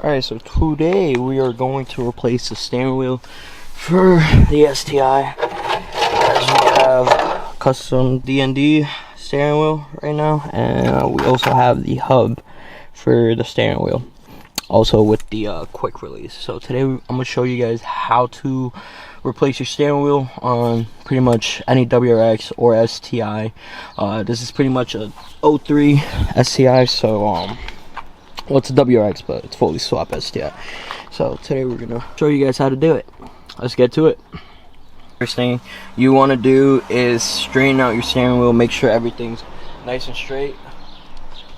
Alright, so today we are going to replace the steering wheel for the STI, as we have custom D&D steering wheel right now, and we also have the hub for the steering wheel, also with the quick release. So today I'm going to show you guys how to replace your steering wheel on pretty much any WRX or STI. This is pretty much a 03 STI, so well, it's a WRX, but it's fully swap STI. So today we're gonna show you guys how to do it. Let's get to it. First thing you want to do is straighten out your steering wheel. Make sure everything's nice and straight.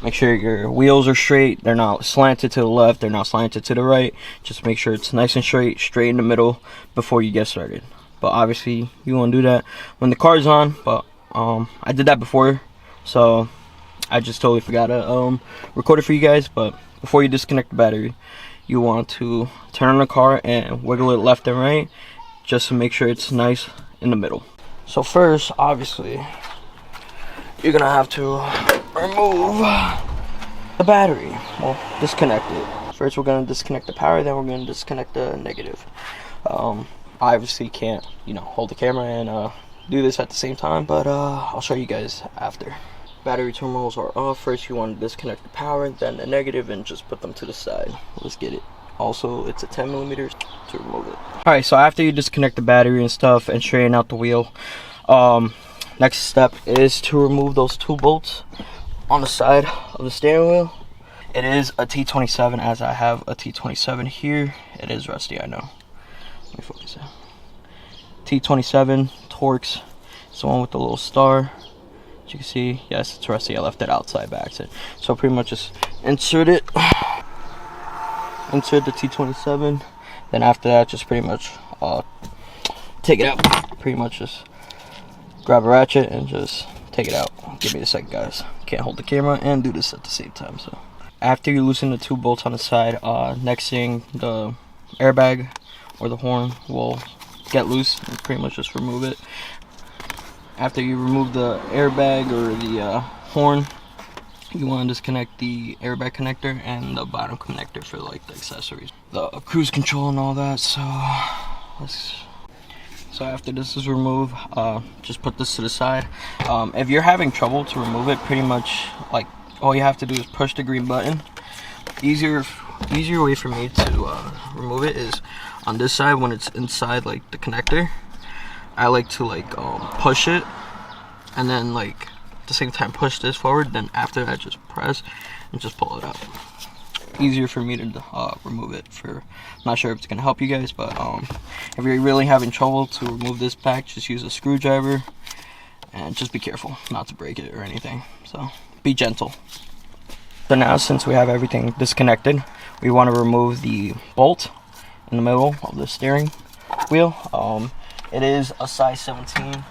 Make sure your wheels are straight. They're not slanted to the left. They're not slanted to the right. Just make sure it's nice and straight in the middle before you get started. But obviously you want to do that when the car's on. But I did that before, so I just totally forgot to record it for you guys. But before you disconnect the battery, you want to turn on the car and wiggle it left and right, just to make sure it's nice in the middle. So first, obviously, you're gonna have to remove the battery. Well, disconnect it. First, we're gonna disconnect the power, then we're gonna disconnect the negative. I obviously can't, hold the camera and do this at the same time, but I'll show you guys after. Battery terminals are off. First you want to disconnect the power, then the negative, and just put them to the side. Let's get it. Also, it's a 10 millimeters to remove it. Alright, so after you disconnect the battery and stuff and straighten out the wheel, next step is to remove those two bolts on the side of the steering wheel. It is a T27, as I have a T27 here. It is rusty, I know. Let me focus it. T27 Torx. It's the one with the little star. As you can see, yes, it's rusty. I left it outside by accident. So pretty much just insert it. Insert the T27. Then after that, just pretty much take it out. Pretty much just grab a ratchet and just take it out. Give me a second, guys. Can't hold the camera and do this at the same time. So after you loosen the two bolts on the side, next thing, the airbag or the horn will get loose, and pretty much just remove it. After you remove the airbag or the horn, you want to disconnect the airbag connector and the bottom connector for like the accessories, the cruise control and all that. So after this is removed, just put this to the side. If you're having trouble to remove it, pretty much like all you have to do is push the green button. Easier way for me to remove it is on this side when it's inside like the connector. I like to push it and then at the same time push this forward, then after that just press and just pull it out. Easier for me to remove it. I'm not sure if it's gonna help you guys, but if you're really having trouble to remove this pack, just use a screwdriver and just be careful not to break it or anything. So be gentle. So now, since we have everything disconnected, we want to remove the bolt in the middle of the steering wheel. It is a size 17.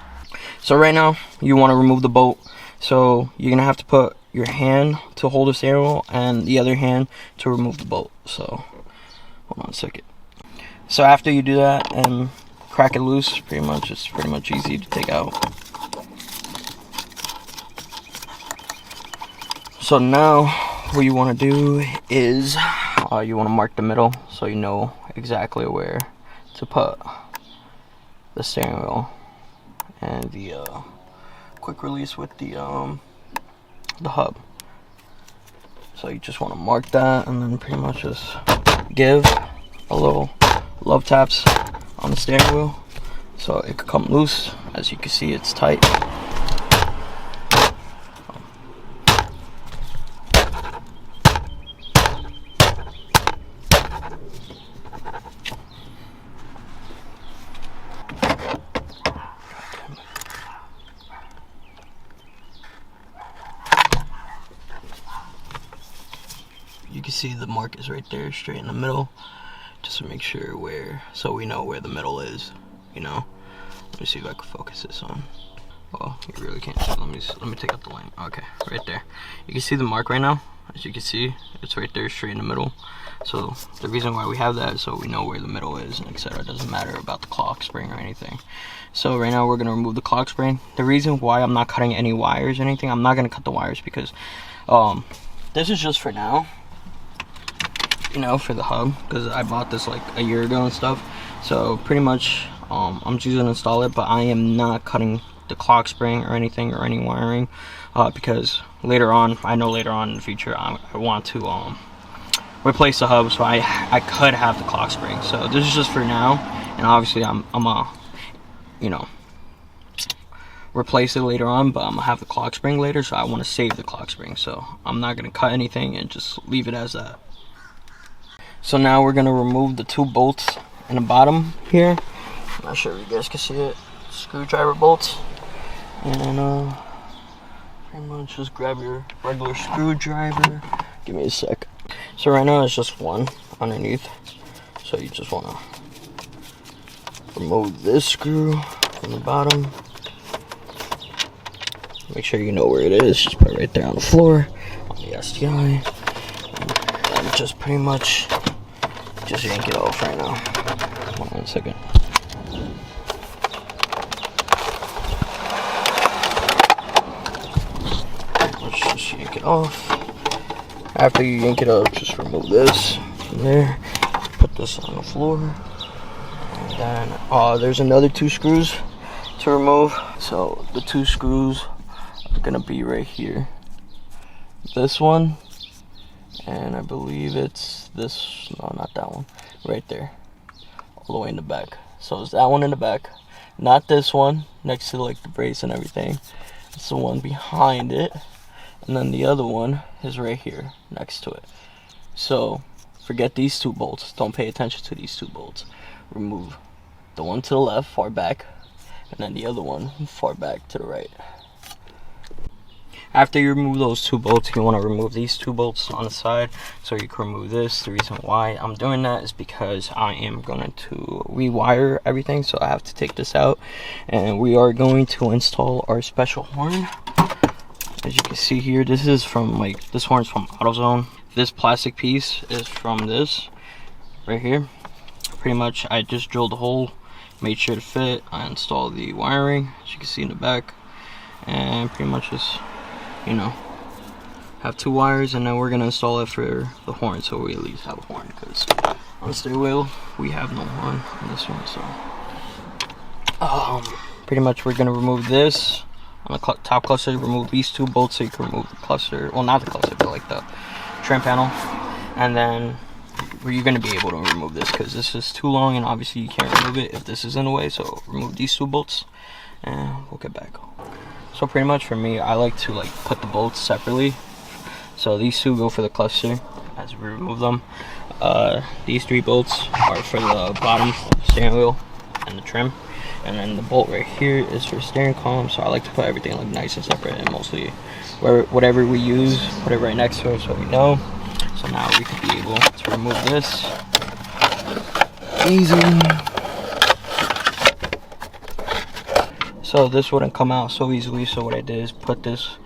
So right now you want to remove the bolt. So you're gonna have to put your hand to hold the steering wheel and the other hand to remove the bolt. So hold on a second. So after you do that and crack it loose, it's pretty much easy to take out. So now what you want to do is you want to mark the middle so you know exactly where to put the steering wheel and the quick release with the hub. So you just want to mark that and then pretty much just give a little love taps on the steering wheel so it could come loose. As you can see, it's tight. You can see the mark is right there, straight in the middle, just to make sure so we know where the middle is. Let me see if I can focus this on. Well, you really can't see. Let me take out the line. Okay, right there. You can see the mark right now. As you can see, it's right there, straight in the middle. So the reason why we have that is so we know where the middle is, and etc. It doesn't matter about the clock spring or anything. So right now we're gonna remove the clock spring. The reason why I'm not cutting any wires or anything, I'm not gonna cut the wires because this is just for now. you know, for the hub, because I bought this like a year ago and stuff. So pretty much I'm just gonna install it, but I am not cutting the clock spring or anything or any wiring, because later on, I know later on in the future I want to replace the hub, so I could have the clock spring. So this is just for now, and obviously I'm you know, replace it later on, but I'm gonna have the clock spring later, so I want to save the clock spring, so I'm not gonna cut anything and just leave it as that. So now we're gonna remove the 2 bolts in the bottom here. I'm not sure if you guys can see it. Screwdriver bolts, and pretty much just grab your regular screwdriver. Give me a sec. So right now it's just one underneath, so you just want to remove this screw from the bottom. Make sure you know where it is. Just put it right there on the floor on the STI, and just pretty much just yank it off right now. Hold on a second. Let's just yank it off. After you yank it off, just remove this from there. Put this on the floor. And then there's another 2 screws to remove. So the 2 screws are gonna be right here. This one, and I believe it's this, no, not that one, right there, all the way in the back. So it's that one in the back, not this one next to like the brace and everything. It's the one behind it, and then the other one is right here next to it. So forget these 2 bolts, don't pay attention to these 2 bolts. Remove the one to the left far back, and then the other one far back to the right. After you remove those 2 bolts, you want to remove these 2 bolts on the side, so you can remove this. The reason why I'm doing that is because I am going to rewire everything, so I have to take this out, and we are going to install our special horn. As you can see here, this is from this horn's from AutoZone. This plastic piece is from this right here. Pretty much I just drilled a hole, made sure to fit. I installed the wiring, as you can see in the back, and pretty much just, you know, have 2 wires, and then we're gonna install it for the horn, so we at least have a horn, because on the steering wheel we have no horn in this one. So pretty much we're gonna remove this on the top cluster, remove these 2 bolts so you can remove the cluster, well, not the cluster, but like the trim panel, and then you're gonna be able to remove this because this is too long, and obviously you can't remove it if this is in the way. So remove these 2 bolts, and we'll get back. So pretty much for me, I like to put the bolts separately. So these 2 go for the cluster as we remove them. These 3 bolts are for the bottom steering wheel and the trim, and then the bolt right here is for steering column. So I like to put everything nice and separate, and mostly whatever we use, put it right next to it so we know. So now we could be able to remove this easily. So this wouldn't come out so easily, so what I did is put this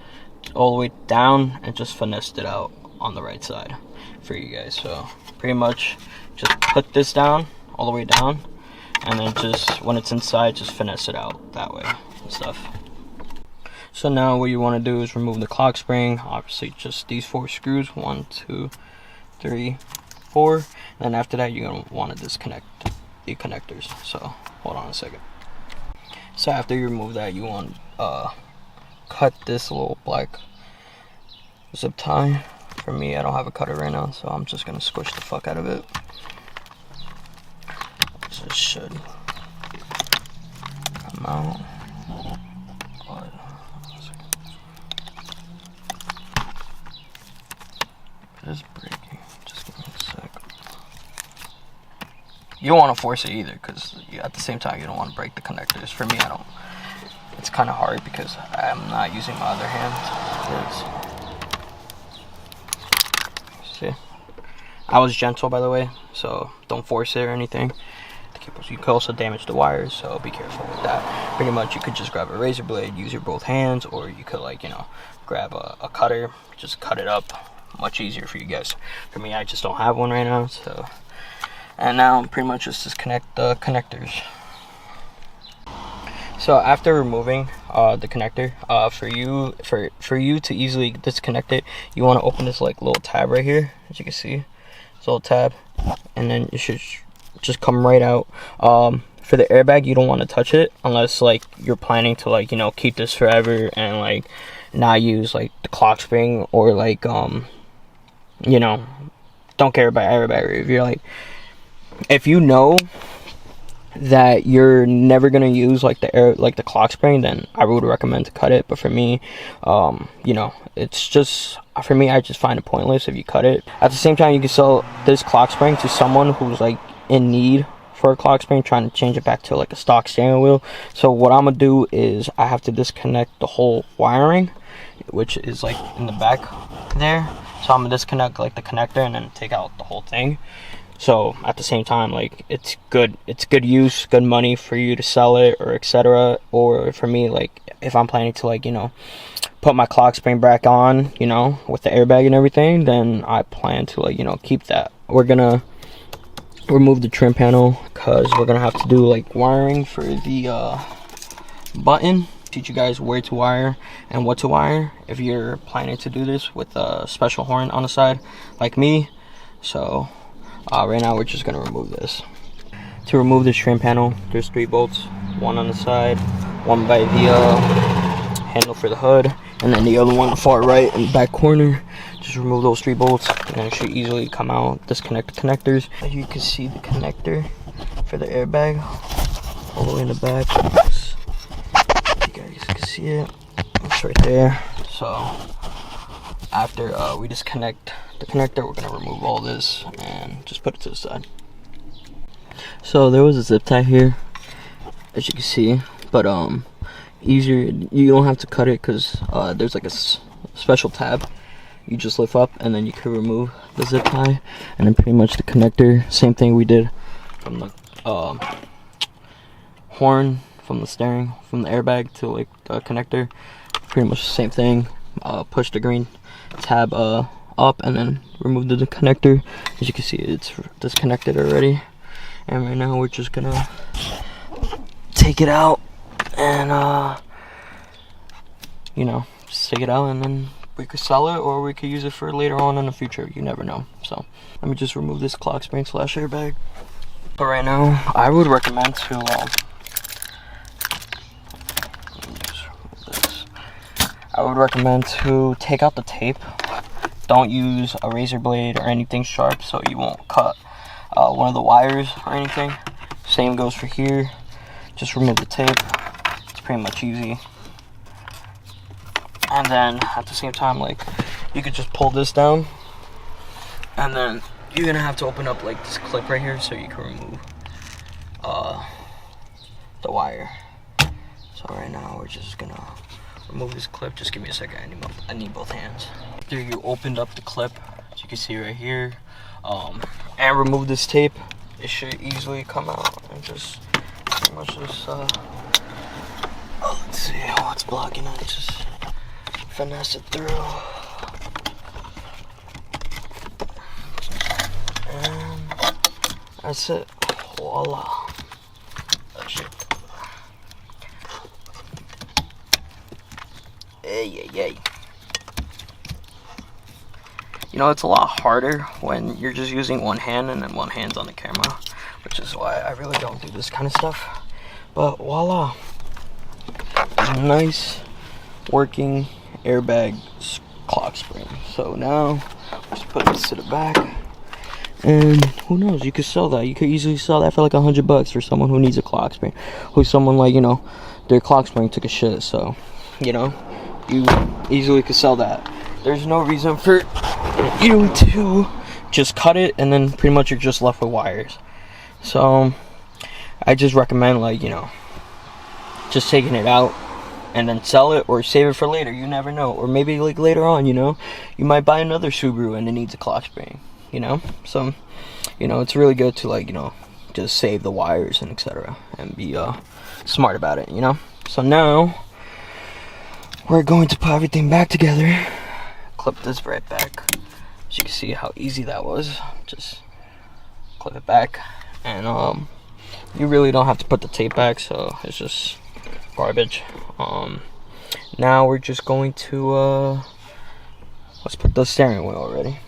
all the way down and just finessed it out on the right side for you guys. So pretty much just put this down, all the way down, and then just when it's inside, just finesse it out that way and stuff. So now what you want to do is remove the clock spring, obviously just these 4 screws, 1, 2, 3, 4, and then after that you're going to want to disconnect the connectors. So hold on a second. So after you remove that, you want to cut this little black zip tie. For me, I don't have a cutter right now, so I'm just going to squish the fuck out of it. So it should come out. It's breaking. Just give me a sec. You don't want to force it either, because at the same time you don't want to break the connectors. For me, I don't. It's kind of hard because I'm not using my other hand. See, I was gentle, by the way, so don't force it or anything. You could also damage the wires, so be careful with that. Pretty much, you could just grab a razor blade, use your both hands, or you could grab a cutter, just cut it up. Much easier for you guys. For me, I just don't have one right now. So, and now pretty much just disconnect the connectors. So after removing the connector, for you to easily disconnect it, you want to open this little tab right here, as you can see. this little tab, and then it should just come right out. For the airbag, you don't want to touch it unless like you're planning to like, you know, keep this forever and like not use like the clock spring, or like you know, don't care about airbag. If you're like, if you know that you're never gonna use like the clock spring, then I would recommend to cut it. But for me, you know, it's just, for me, I just find it pointless if you cut it. At the same time, you can sell this clock spring to someone who's like in need for a clock spring, trying to change it back to like a stock steering wheel. So what I'm gonna do is I have to disconnect the whole wiring, which is like in the back there. So I'm gonna disconnect like the connector and then take out the whole thing. So at the same time, like, it's good use, good money for you to sell it, or etc. Or for me, like, if I'm planning to, like, you know, put my clock spring back on, you know, with the airbag and everything, then I plan to, like, you know, keep that. We're gonna remove the trim panel because we're gonna have to do like wiring for the button. Teach you guys where to wire and what to wire if you're planning to do this with a special horn on the side like me. So right now we're just gonna remove this. To remove this trim panel, there's 3 bolts, one on the side, one by the handle for the hood, and then the other one far right in the back corner. Just remove those 3 bolts and it should easily come out. Disconnect the connectors. As you can see, the connector for the airbag all the way in the back. You guys can see it, it's right there. So after we disconnect the connector, we're gonna remove all this and just put it to the side. So there was a zip tie here, as you can see, but easier, you don't have to cut it because there's like a special tab you just lift up and then you can remove the zip tie, and then pretty much the connector, same thing we did from the horn, from the steering, from the airbag to like the connector, pretty much the same thing. Push the green tab up and then remove the connector. As you can see, it's disconnected already, and right now we're just gonna take it out and you know, just take it out, and then we could sell it or we could use it for later on in the future. You never know. So let me just remove this clock spring / airbag. But right now I would recommend to take out the tape. Don't use a razor blade or anything sharp so you won't cut one of the wires or anything. Same goes for here. Just remove the tape. It's pretty much easy. And then at the same time, like, you could just pull this down, and then you're gonna have to open up like this clip right here so you can remove the wire. So right now we're just gonna remove this clip. Just give me a second, I need both hands. After you opened up the clip, as you can see right here, and remove this tape, it should easily come out and just pretty much just let's see what's blocking it. Just finesse it through, and that's it. Voila. That's it. Hey. You know, it's a lot harder when you're just using one hand and then one hand's on the camera, which is why I really don't do this kind of stuff. But voila, nice working airbag clock spring. So now just put this to the back, and who knows, you could sell that. You could easily sell that for like $100 for someone who needs a clock spring, who's someone like, you know, their clock spring took a shit, so you know, you easily could sell that. There's no reason for you to just cut it and then pretty much you're just left with wires. So I just recommend, like, you know, just taking it out and then sell it or save it for later. You never know. Or maybe like later on, you know, you might buy another Subaru and it needs a clock spring, you know. So, you know, it's really good to, like, you know, just save the wires and etc. and be smart about it, you know. So now we're going to put everything back together. Clip this right back. As you can see how easy that was. Just clip it back, and you really don't have to put the tape back, so it's just garbage. Now we're just going to let's put the steering wheel already.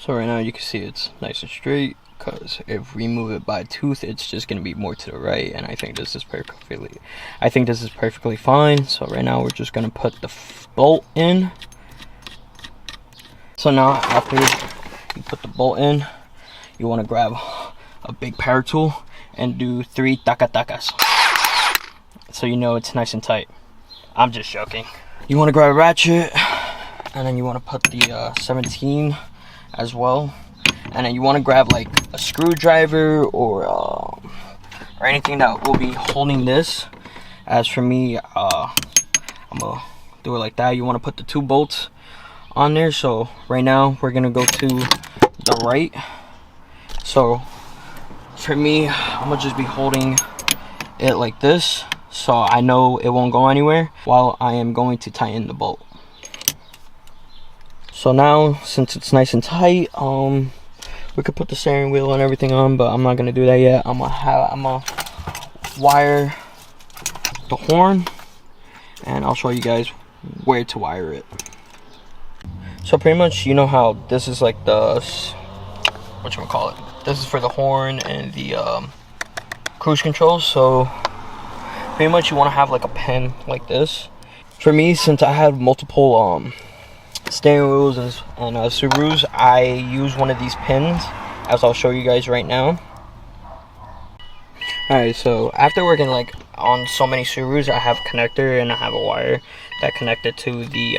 So right now you can see it's nice and straight, because if we move it by a tooth, it's just gonna be more to the right, and I think this is perfectly fine. So right now we're just gonna put the bolt in. So now after you put the bolt in, you want to grab a big power tool and do 3 taca-tacas, so you know it's nice and tight. I'm just joking. You want to grab a ratchet, and then you want to put the 17 as well, and then you want to grab like a screwdriver or anything that will be holding this. As for me, I'm gonna do it like that. You want to put the 2 bolts on there. So right now we're gonna go to the right. So for me, I'm gonna just be holding it like this, so I know it won't go anywhere while I am going to tighten the bolt. So now, since it's nice and tight, we could put the steering wheel and everything on, but I'm not gonna do that yet. I'm gonna wire the horn, and I'll show you guys where to wire it. So pretty much, you know how this is like the, whatchamacallit, this is for the horn and the cruise control. So pretty much you want to have like a pin like this. For me, since I have multiple steering wheels and Subarus, I use one of these pins, as I'll show you guys right now. Alright, so after working like on so many Subarus, I have a connector and I have a wire that connected to the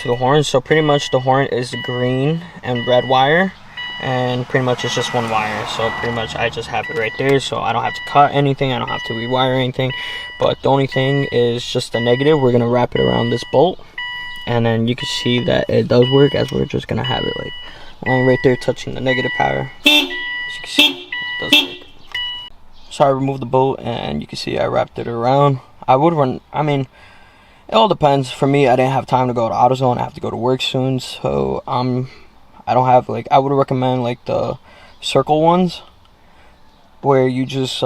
horn. So pretty much the horn is green and red wire, and pretty much it's just one wire. So pretty much I just have it right there, so I don't have to cut anything, I don't have to rewire anything. But the only thing is just the negative. We're gonna wrap it around this bolt, and then you can see that it does work, as we're just gonna have it like lying right there touching the negative power. As you can see, it does work. So I removed the bolt, and you can see I wrapped it around. I would run, I mean, it all depends. For me, I didn't have time to go to AutoZone. I have to go to work soon, so I don't have like, I would recommend like the circle ones, where you just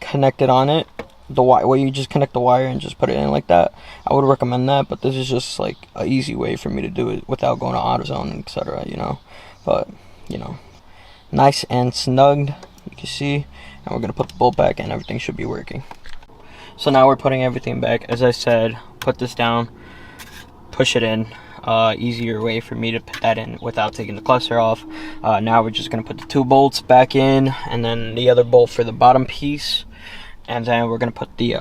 connect it on it, the wire, where you just connect the wire and just put it in like that. I would recommend that, but this is just like an easy way for me to do it without going to AutoZone, etc. You know, but you know, nice and snugged, you can see. And we're gonna put the bolt back, and everything should be working. So now we're putting everything back. As I said, put this down, push it in. Easier way for me to put that in without taking the cluster off. Now we're just gonna put the 2 bolts back in, and then the other bolt for the bottom piece, and then we're gonna put the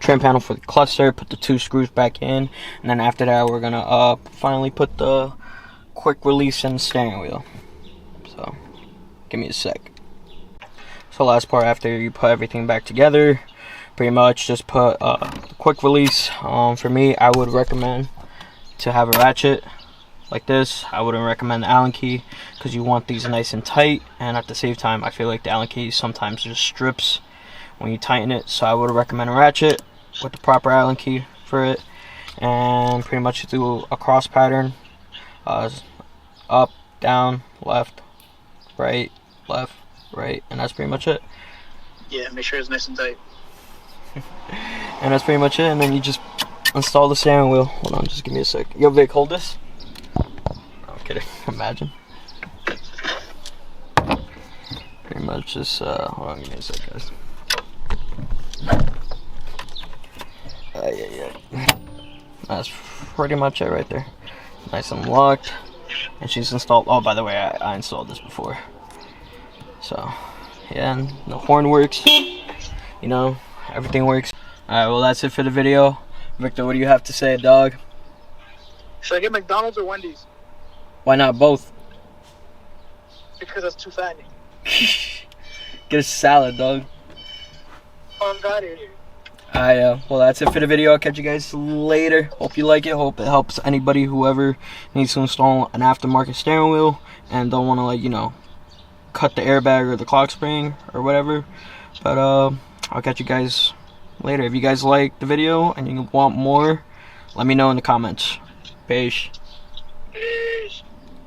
trim panel for the cluster, put the 2 screws back in, and then after that we're gonna finally put the quick release in the steering wheel. So give me a sec. So last part, after you put everything back together, pretty much just put quick release. For me, I would recommend to have a ratchet like this. I wouldn't recommend the Allen key, because you want these nice and tight, and at the same time I feel like the Allen key sometimes just strips when you tighten it. So I would recommend a ratchet with the proper Allen key for it, and pretty much do a cross pattern, up, down, left, right, left, right, and that's pretty much it. Yeah, make sure it's nice and tight. And that's pretty much it, and then you just install the steering wheel. Hold on, just give me a sec. Yo, Vic, hold this. No, I'm kidding. Imagine. Pretty much just, hold on, give me a sec, guys. Yeah. That's pretty much it right there. Nice and locked. And she's installed, oh, by the way, I installed this before. So, yeah, and the horn works. You know, everything works. Alright, well, that's it for the video. Victor, what do you have to say, dog? Should I get McDonald's or Wendy's? Why not both? Because that's too fattening. Get a salad, dog. Oh, got it. Alright, well, that's it for the video. I'll catch you guys later. Hope you like it. Hope it helps anybody, whoever needs to install an aftermarket steering wheel and don't want to, like, you know, cut the airbag or the clock spring or whatever. But I'll catch you guys later. If you guys like the video and you want more, let me know in the comments. Peace.